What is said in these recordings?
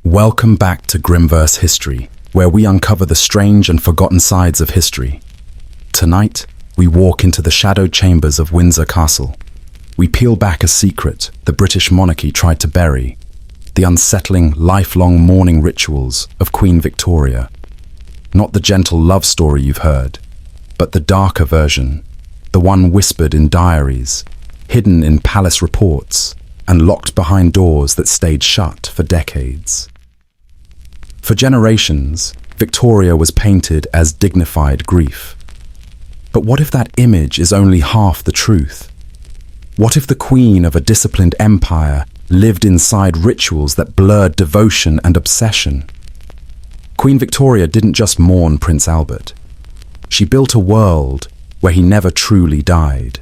Welcome back to Grimverse History, where we uncover the strange and forgotten sides of history. Tonight, we walk into the shadowed chambers of Windsor Castle. We peel back a secret the British monarchy tried to bury, the unsettling, lifelong mourning rituals of Queen Victoria. Not the gentle love story you've heard, but the darker version, the one whispered in diaries, hidden in palace reports, and locked behind doors that stayed shut for decades. For generations, Victoria was painted as dignified grief. But what if that image is only half the truth? What if the queen of a disciplined empire lived inside rituals that blurred devotion and obsession? Queen Victoria didn't just mourn Prince Albert. She built a world where he never truly died.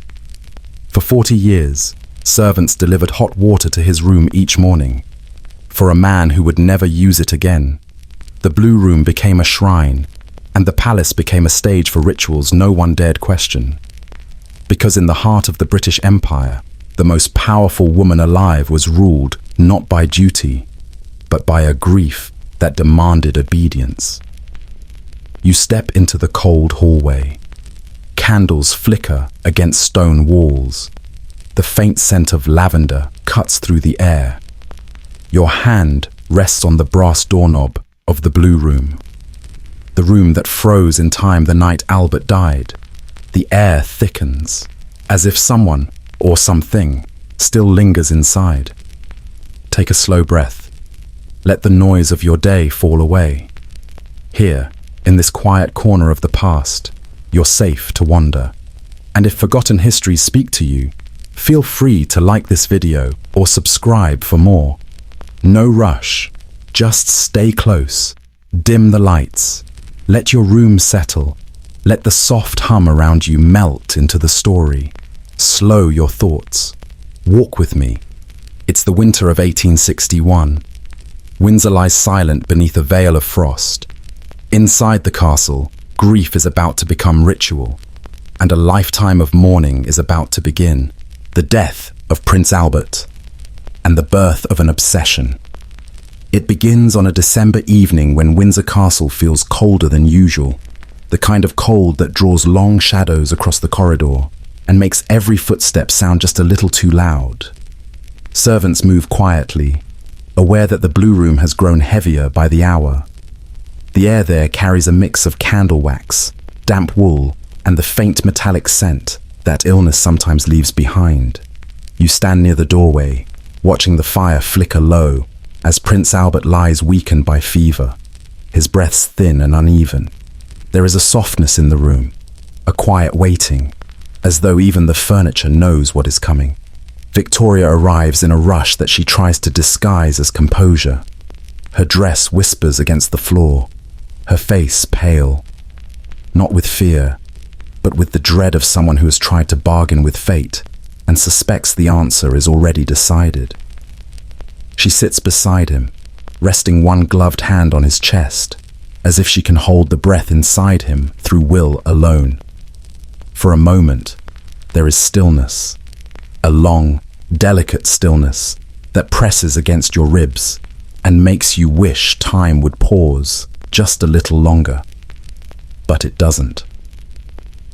For 40 years, servants delivered hot water to his room each morning. For a man who would never use it again, the Blue Room became a shrine, and the palace became a stage for rituals no one dared question. Because in the heart of the British Empire, the most powerful woman alive was ruled not by duty, but by a grief that demanded obedience. You step into the cold hallway. Candles flicker against stone walls. The faint scent of lavender cuts through the air. Your hand rests on the brass doorknob of the Blue Room, the room that froze in time the night Albert died. The air thickens, as if someone or something still lingers inside. Take a slow breath. Let the noise of your day fall away. Here, in this quiet corner of the past, you're safe to wander. And if forgotten histories speak to you, feel free to like this video or subscribe for more. No rush. Just stay close, dim the lights, let your room settle, let the soft hum around you melt into the story. Slow your thoughts. Walk with me. It's the winter of 1861. Windsor lies silent beneath a veil of frost. Inside the castle, grief is about to become ritual, and a lifetime of mourning is about to begin. The death of Prince Albert, and the birth of an obsession. It begins on a December evening when Windsor Castle feels colder than usual, the kind of cold that draws long shadows across the corridor and makes every footstep sound just a little too loud. Servants move quietly, aware that the Blue Room has grown heavier by the hour. The air there carries a mix of candle wax, damp wool, and the faint metallic scent that illness sometimes leaves behind. You stand near the doorway, watching the fire flicker low as Prince Albert lies weakened by fever, his breaths thin and uneven. There is a softness in the room, a quiet waiting, as though even the furniture knows what is coming. Victoria arrives in a rush that she tries to disguise as composure. Her dress whispers against the floor, her face pale, not with fear, but with the dread of someone who has tried to bargain with fate and suspects the answer is already decided. She sits beside him, resting one gloved hand on his chest, as if she can hold the breath inside him through will alone. For a moment, there is stillness, a long, delicate stillness that presses against your ribs and makes you wish time would pause just a little longer. But it doesn't.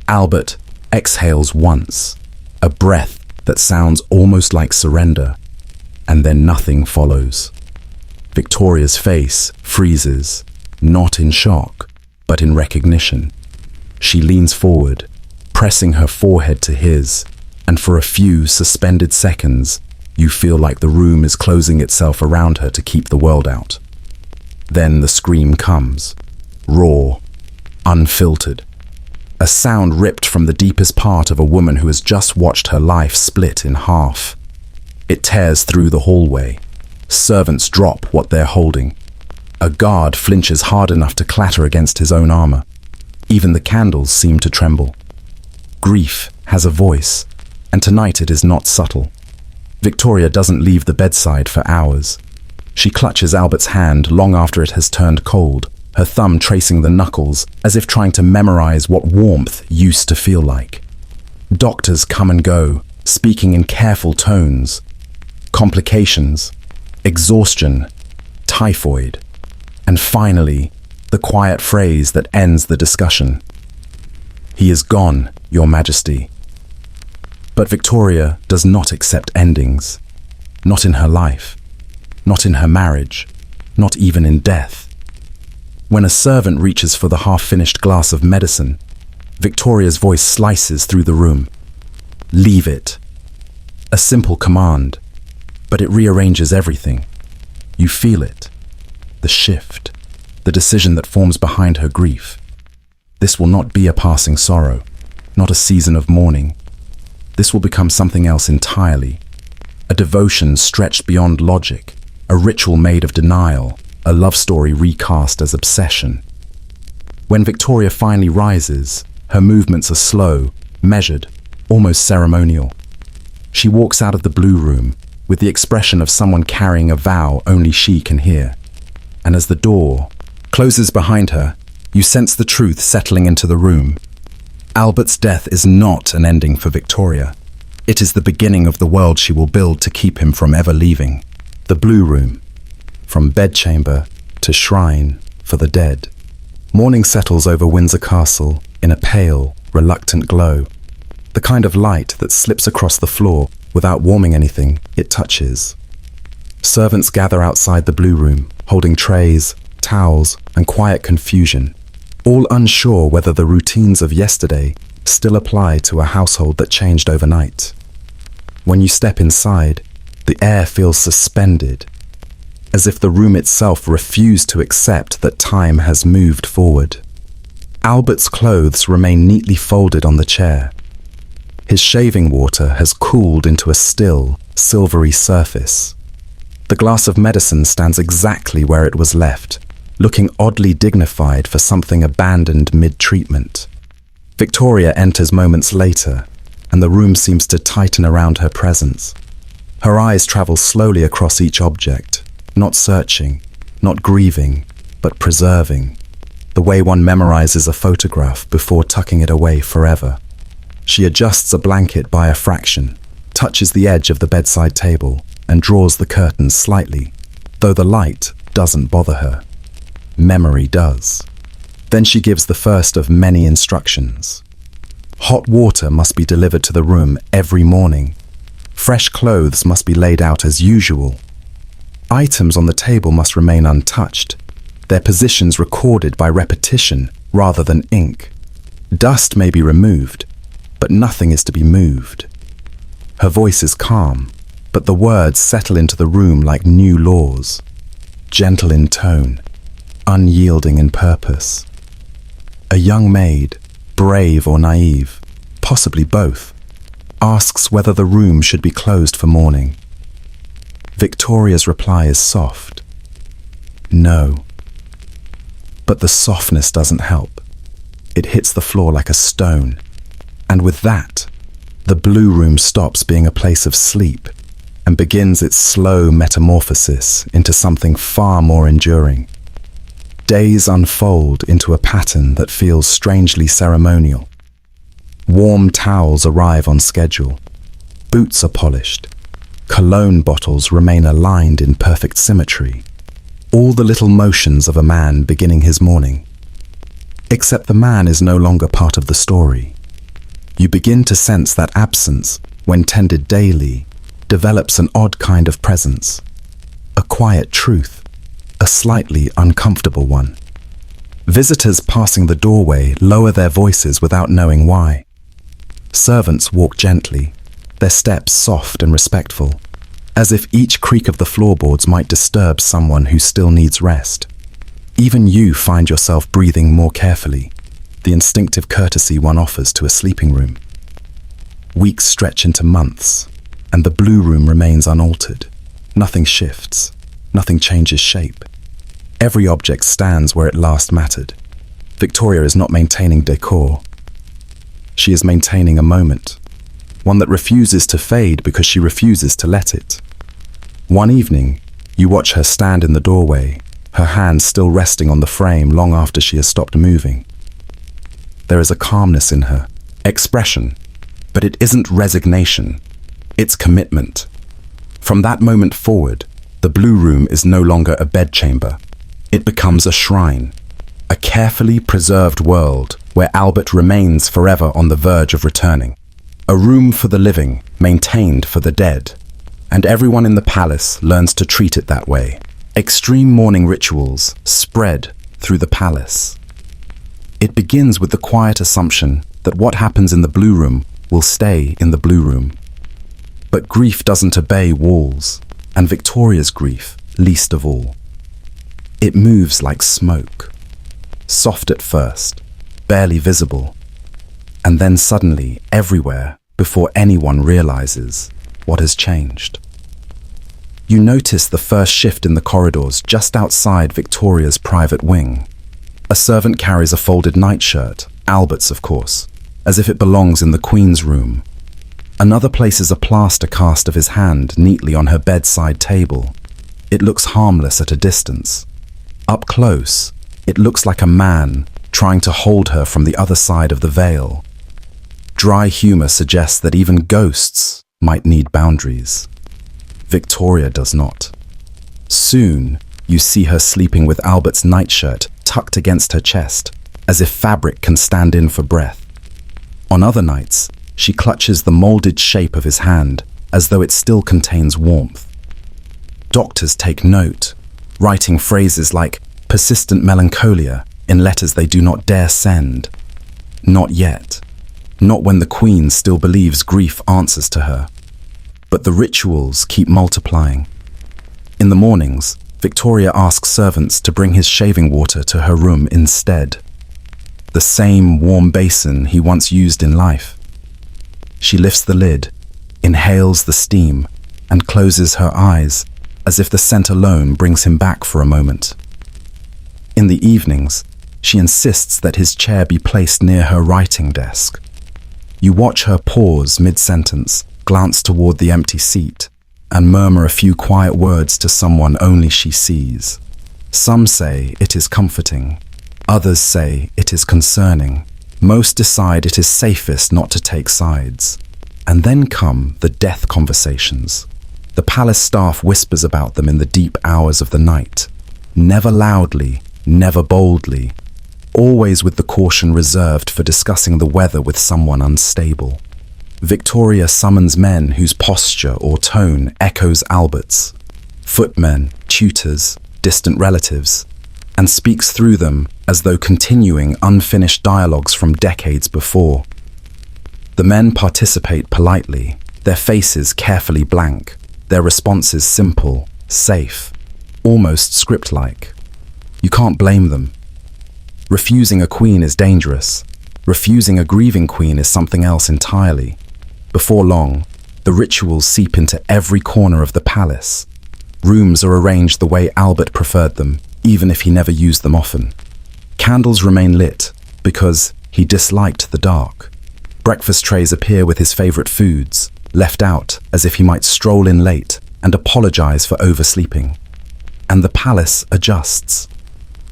Albert exhales once, a breath that sounds almost like surrender, and then nothing follows. Victoria's face freezes, not in shock, but in recognition. She leans forward, pressing her forehead to his, and for a few suspended seconds, you feel like the room is closing itself around her to keep the world out. Then the scream comes, raw, unfiltered. A sound ripped from the deepest part of a woman who has just watched her life split in half. It tears through the hallway. Servants drop what they're holding. A guard flinches hard enough to clatter against his own armor. Even the candles seem to tremble. Grief has a voice, and tonight it is not subtle. Victoria doesn't leave the bedside for hours. She clutches Albert's hand long after it has turned cold, her thumb tracing the knuckles as if trying to memorize what warmth used to feel like. Doctors come and go, speaking in careful tones. Complications, exhaustion, typhoid, and finally, the quiet phrase that ends the discussion. "He is gone, Your Majesty." But Victoria does not accept endings. Not in her life, not in her marriage, not even in death. When a servant reaches for the half-finished glass of medicine, Victoria's voice slices through the room. "Leave it." A simple command, but it rearranges everything. You feel it. The shift. The decision that forms behind her grief. This will not be a passing sorrow, not a season of mourning. This will become something else entirely. A devotion stretched beyond logic, a ritual made of denial, a love story recast as obsession. When Victoria finally rises, her movements are slow, measured, almost ceremonial. She walks out of the blue room with the expression of someone carrying a vow only she can hear. And as the door closes behind her, you sense the truth settling into the room. Albert's death is not an ending for Victoria. It is the beginning of the world she will build to keep him from ever leaving. The blue room, from bedchamber to shrine for the dead. Morning settles over Windsor Castle in a pale, reluctant glow. The kind of light that slips across the floor without warming anything it touches. Servants gather outside the blue room, holding trays, towels, and quiet confusion, all unsure whether the routines of yesterday still apply to a household that changed overnight. When you step inside, the air feels suspended, as if the room itself refused to accept that time has moved forward. Albert's clothes remain neatly folded on the chair. His shaving water has cooled into a still, silvery surface. The glass of medicine stands exactly where it was left, looking oddly dignified for something abandoned mid-treatment. Victoria enters moments later, and the room seems to tighten around her presence. Her eyes travel slowly across each object, not searching, not grieving, but preserving, the way one memorizes a photograph before tucking it away forever. She adjusts a blanket by a fraction, touches the edge of the bedside table, and draws the curtains slightly, though the light doesn't bother her. Memory does. Then she gives the first of many instructions. Hot water must be delivered to the room every morning. Fresh clothes must be laid out as usual. Items on the table must remain untouched, their positions recorded by repetition rather than ink. Dust may be removed, but nothing is to be moved. Her voice is calm, but the words settle into the room like new laws, gentle in tone, unyielding in purpose. A young maid, brave or naive, possibly both, asks whether the room should be closed for mourning. Victoria's reply is soft. No. But the softness doesn't help. It hits the floor like a stone. And with that, the blue room stops being a place of sleep and begins its slow metamorphosis into something far more enduring. Days unfold into a pattern that feels strangely ceremonial. Warm towels arrive on schedule. Boots are polished. Cologne bottles remain aligned in perfect symmetry. All the little motions of a man beginning his morning. Except the man is no longer part of the story. You begin to sense that absence, when tended daily, develops an odd kind of presence. A quiet truth. A slightly uncomfortable one. Visitors passing the doorway lower their voices without knowing why. Servants walk gently, their steps soft and respectful, as if each creak of the floorboards might disturb someone who still needs rest. Even you find yourself breathing more carefully, the instinctive courtesy one offers to a sleeping room. Weeks stretch into months, and the blue room remains unaltered. Nothing shifts, nothing changes shape. Every object stands where it last mattered. Victoria is not maintaining decor. She is maintaining a moment, one that refuses to fade because she refuses to let it. One evening, you watch her stand in the doorway, her hands still resting on the frame long after she has stopped moving. There is a calmness in her, expression, but it isn't resignation, it's commitment. From that moment forward, The Blue Room is no longer a bedchamber. It becomes a shrine, a carefully preserved world where Albert remains forever on the verge of returning. A room for the living, maintained for the dead. And everyone in the palace learns to treat it that way. Extreme mourning rituals spread through the palace. It begins with the quiet assumption that what happens in the Blue Room will stay in the Blue Room. But grief doesn't obey walls, and Victoria's grief least of all. It moves like smoke, soft at first, barely visible, and then suddenly everywhere before anyone realizes what has changed. You notice the first shift in the corridors just outside Victoria's private wing. A servant carries a folded nightshirt, Albert's of course, as if it belongs in the Queen's room. Another places a plaster cast of his hand neatly on her bedside table. It looks harmless at a distance. Up close, it looks like a man trying to hold her from the other side of the veil. Dry humor suggests that even ghosts might need boundaries. Victoria does not. Soon, you see her sleeping with Albert's nightshirt tucked against her chest, as if fabric can stand in for breath. On other nights, she clutches the molded shape of his hand as though it still contains warmth. Doctors take note, writing phrases like persistent melancholia in letters they do not dare send. Not yet. Not when the Queen still believes grief answers to her. But the rituals keep multiplying. In the mornings, Victoria asks servants to bring his shaving water to her room instead. The same warm basin he once used in life. She lifts the lid, inhales the steam, and closes her eyes, as if the scent alone brings him back for a moment. In the evenings, she insists that his chair be placed near her writing desk. You watch her pause mid-sentence, glance toward the empty seat, and murmur a few quiet words to someone only she sees. Some say it is comforting. Others say it is concerning. Most decide it is safest not to take sides. And then come the death conversations. The palace staff whispers about them in the deep hours of the night. Never loudly, never boldly. Always with the caution reserved for discussing the weather with someone unstable. Victoria summons men whose posture or tone echoes Albert's. Footmen, tutors, distant relatives, and speaks through them as though continuing unfinished dialogues from decades before. The men participate politely, their faces carefully blank, their responses simple, safe, almost script-like. You can't blame them. Refusing a queen is dangerous. Refusing a grieving queen is something else entirely. Before long, the rituals seep into every corner of the palace. Rooms are arranged the way Albert preferred them, even if he never used them often. Candles remain lit because he disliked the dark. Breakfast trays appear with his favorite foods, left out as if he might stroll in late and apologize for oversleeping. And the palace adjusts.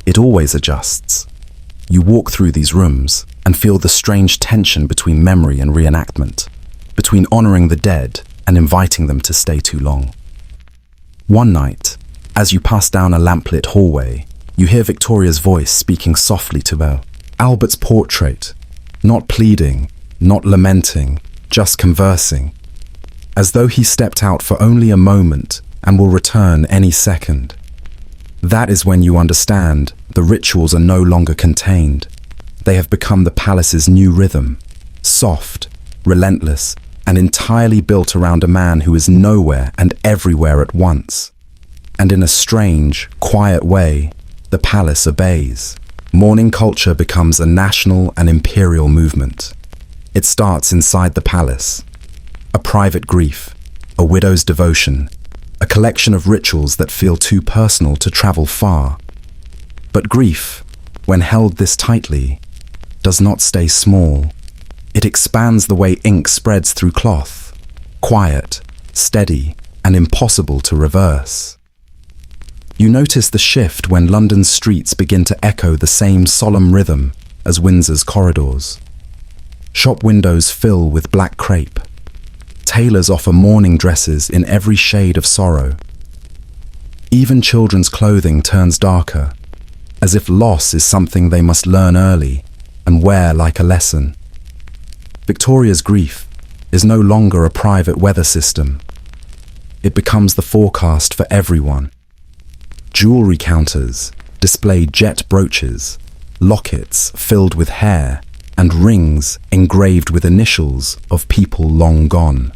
It always adjusts. You walk through these rooms and feel the strange tension between memory and reenactment, between honoring the dead and inviting them to stay too long. One night, as you pass down a lamplit hallway, you hear Victoria's voice speaking softly to Albert's portrait, not pleading, not lamenting, just conversing, as though he stepped out for only a moment and will return any second. That is when you understand the rituals are no longer contained. They have become the palace's new rhythm, soft, relentless, and entirely built around a man who is nowhere and everywhere at once. And in a strange, quiet way, the palace obeys. Mourning culture becomes a national and imperial movement. It starts inside the palace. A private grief, a widow's devotion, a collection of rituals that feel too personal to travel far. But grief, when held this tightly, does not stay small. It expands the way ink spreads through cloth, quiet, steady, and impossible to reverse. You notice the shift when London's streets begin to echo the same solemn rhythm as Windsor's corridors. Shop windows fill with black crepe. Tailors offer mourning dresses in every shade of sorrow. Even children's clothing turns darker, as if loss is something they must learn early and wear like a lesson. Victoria's grief is no longer a private weather system. It becomes the forecast for everyone. Jewelry counters display jet brooches, lockets filled with hair, and rings engraved with initials of people long gone.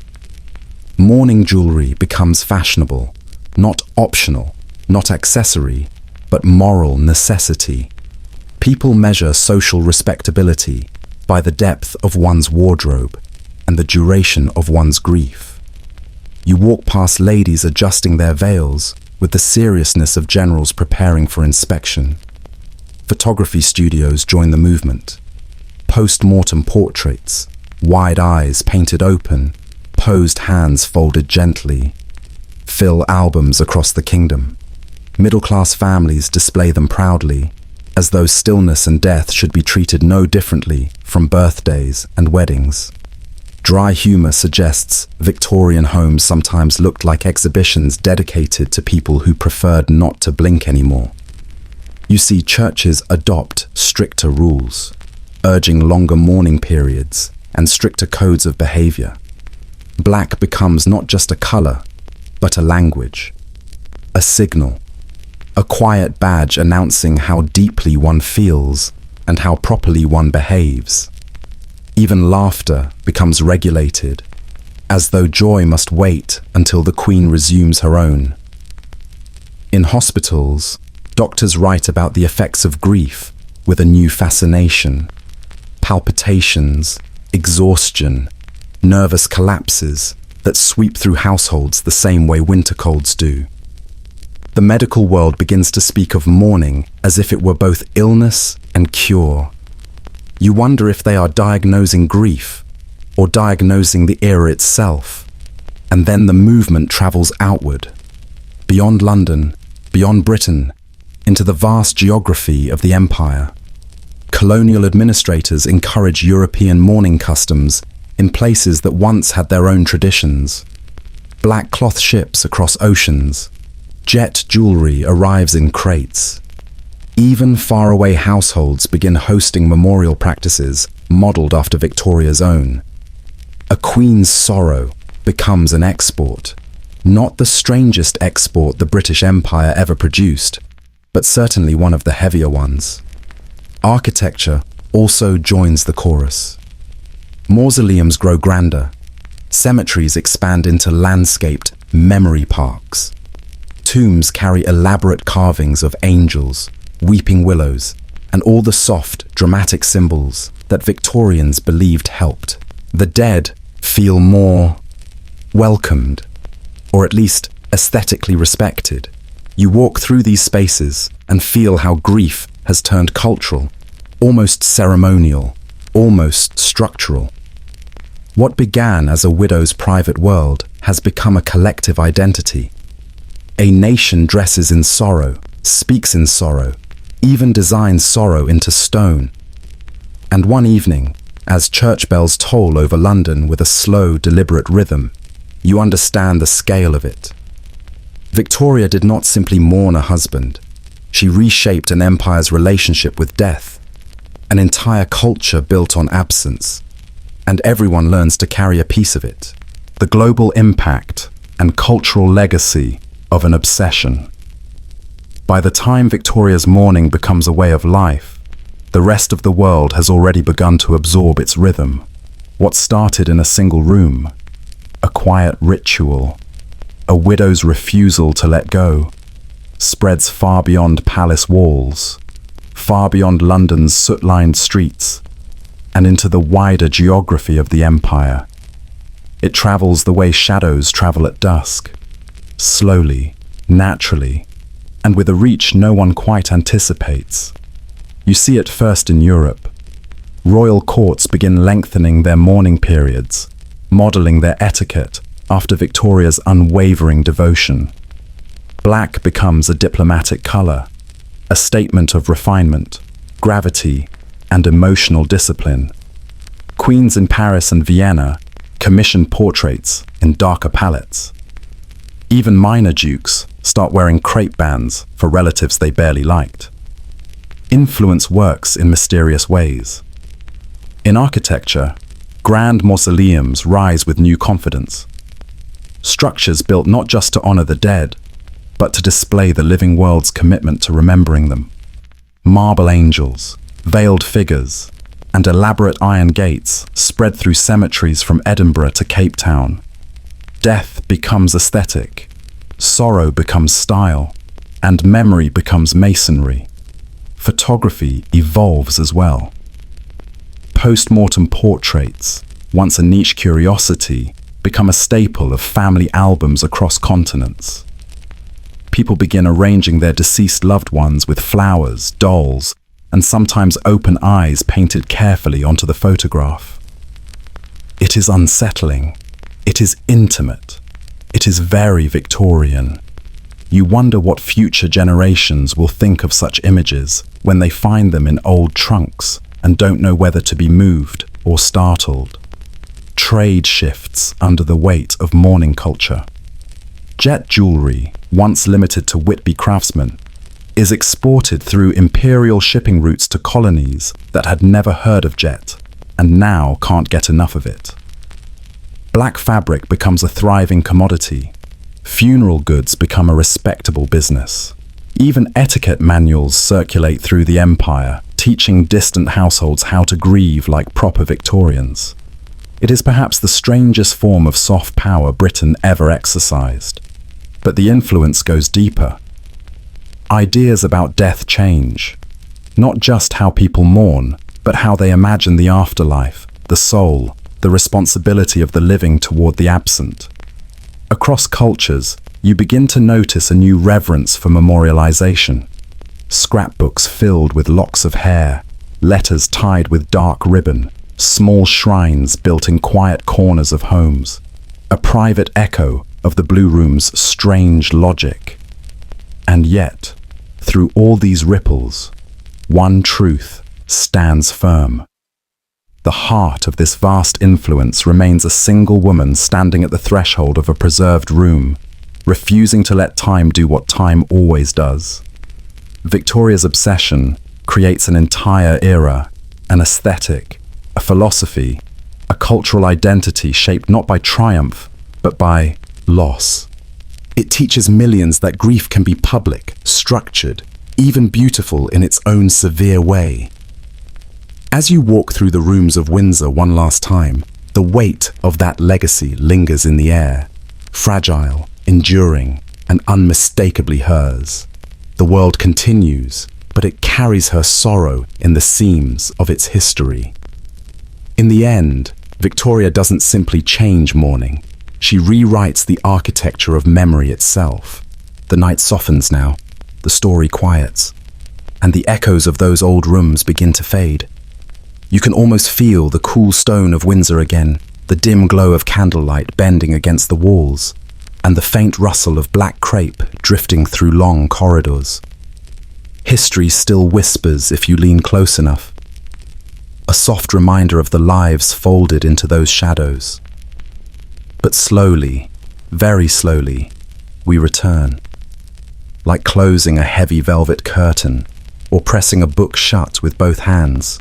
Mourning jewelry becomes fashionable, not optional, not accessory, but moral necessity. People measure social respectability by the depth of one's wardrobe and the duration of one's grief. You walk past ladies adjusting their veils with the seriousness of generals preparing for inspection. Photography studios join the movement. Post-mortem portraits, wide eyes painted open, posed hands folded gently, fill albums across the kingdom. Middle-class families display them proudly, as though stillness and death should be treated no differently from birthdays and weddings. Dry humor suggests Victorian homes sometimes looked like exhibitions dedicated to people who preferred not to blink anymore. You see churches adopt stricter rules, urging longer mourning periods and stricter codes of behavior. Black becomes not just a color, but a language, a signal, a quiet badge announcing how deeply one feels and how properly one behaves. Even laughter becomes regulated, as though joy must wait until the Queen resumes her own. In hospitals, doctors write about the effects of grief with a new fascination. Palpitations, exhaustion, nervous collapses that sweep through households the same way winter colds do. The medical world begins to speak of mourning as if it were both illness and cure. You wonder if they are diagnosing grief or diagnosing the era itself. And then the movement travels outward, beyond London, beyond Britain, into the vast geography of the empire. Colonial administrators encourage European mourning customs in places that once had their own traditions. Black cloth ships across oceans. Jet jewelry arrives in crates. Even faraway households begin hosting memorial practices modeled after Victoria's own. A queen's sorrow becomes an export, not the strangest export the British Empire ever produced, but certainly one of the heavier ones. Architecture also joins the chorus. Mausoleums grow grander. Cemeteries expand into landscaped memory parks. Tombs carry elaborate carvings of angels, weeping willows, and all the soft, dramatic symbols that Victorians believed helped. The dead feel more welcomed, or at least aesthetically respected. You walk through these spaces and feel how grief has turned cultural, almost ceremonial, almost structural. What began as a widow's private world has become a collective identity. A nation dresses in sorrow, speaks in sorrow, even designs sorrow into stone. And one evening, as church bells toll over London with a slow, deliberate rhythm, you understand the scale of it. Victoria did not simply mourn a husband. She reshaped an empire's relationship with death, an entire culture built on absence, and everyone learns to carry a piece of it. The global impact and cultural legacy of an obsession. By the time Victoria's mourning becomes a way of life, the rest of the world has already begun to absorb its rhythm. What started in a single room, a quiet ritual, a widow's refusal to let go, spreads far beyond palace walls, far beyond London's soot-lined streets, and into the wider geography of the empire. It travels the way shadows travel at dusk, slowly, naturally, and with a reach no one quite anticipates. You see it first in Europe. Royal courts begin lengthening their mourning periods, modeling their etiquette after Victoria's unwavering devotion. Black becomes a diplomatic color, a statement of refinement, gravity, and emotional discipline. Queens in Paris and Vienna commission portraits in darker palettes. Even minor dukes, start wearing crepe bands for relatives they barely liked. Influence works in mysterious ways. In architecture, grand mausoleums rise with new confidence. Structures built not just to honor the dead, but to display the living world's commitment to remembering them. Marble angels, veiled figures, and elaborate iron gates spread through cemeteries from Edinburgh to Cape Town. Death becomes aesthetic, sorrow becomes style, and memory becomes masonry. Photography evolves as well. Post-mortem portraits, once a niche curiosity, become a staple of family albums across continents. People begin arranging their deceased loved ones with flowers, dolls, and sometimes open eyes painted carefully onto the photograph. It is unsettling. It is intimate. It is very Victorian. You wonder what future generations will think of such images when they find them in old trunks and don't know whether to be moved or startled. Trade shifts under the weight of mourning culture. Jet jewelry, once limited to Whitby craftsmen, is exported through imperial shipping routes to colonies that had never heard of jet and now can't get enough of it. Black fabric becomes a thriving commodity. Funeral goods become a respectable business. Even etiquette manuals circulate through the empire, teaching distant households how to grieve like proper Victorians. It is perhaps the strangest form of soft power Britain ever exercised. But the influence goes deeper. Ideas about death change. Not just how people mourn, but how they imagine the afterlife, the soul, the responsibility of the living toward the absent. Across cultures, you begin to notice a new reverence for memorialization. Scrapbooks filled with locks of hair, letters tied with dark ribbon, small shrines built in quiet corners of homes, a private echo of the Blue Room's strange logic. And yet, through all these ripples, one truth stands firm. The heart of this vast influence remains a single woman standing at the threshold of a preserved room, refusing to let time do what time always does. Victoria's obsession creates an entire era, an aesthetic, a philosophy, a cultural identity shaped not by triumph, but by loss. It teaches millions that grief can be public, structured, even beautiful in its own severe way. As you walk through the rooms of Windsor one last time, the weight of that legacy lingers in the air, fragile, enduring, and unmistakably hers. The world continues, but it carries her sorrow in the seams of its history. In the end, Victoria doesn't simply change mourning. She rewrites the architecture of memory itself. The night softens now, the story quiets, and the echoes of those old rooms begin to fade. You can almost feel the cool stone of Windsor again, the dim glow of candlelight bending against the walls, and the faint rustle of black crepe drifting through long corridors. History still whispers if you lean close enough. A soft reminder of the lives folded into those shadows. But slowly, very slowly, we return. Like closing a heavy velvet curtain, or pressing a book shut with both hands,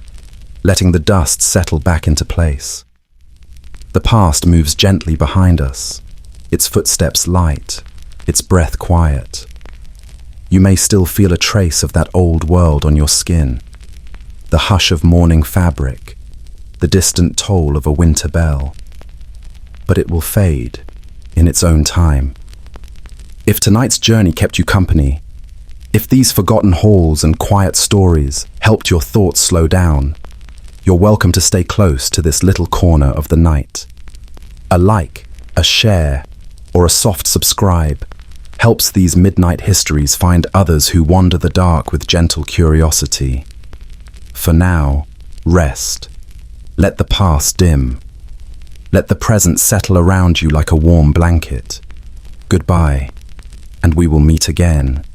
letting the dust settle back into place. The past moves gently behind us, its footsteps light, its breath quiet. You may still feel a trace of that old world on your skin, the hush of mourning fabric, the distant toll of a winter bell. But it will fade in its own time. If tonight's journey kept you company, if these forgotten halls and quiet stories helped your thoughts slow down, you're welcome to stay close to this little corner of the night. A like, a share, or a soft subscribe helps these midnight histories find others who wander the dark with gentle curiosity. For now, rest. Let the past dim. Let the present settle around you like a warm blanket. Goodbye, and we will meet again.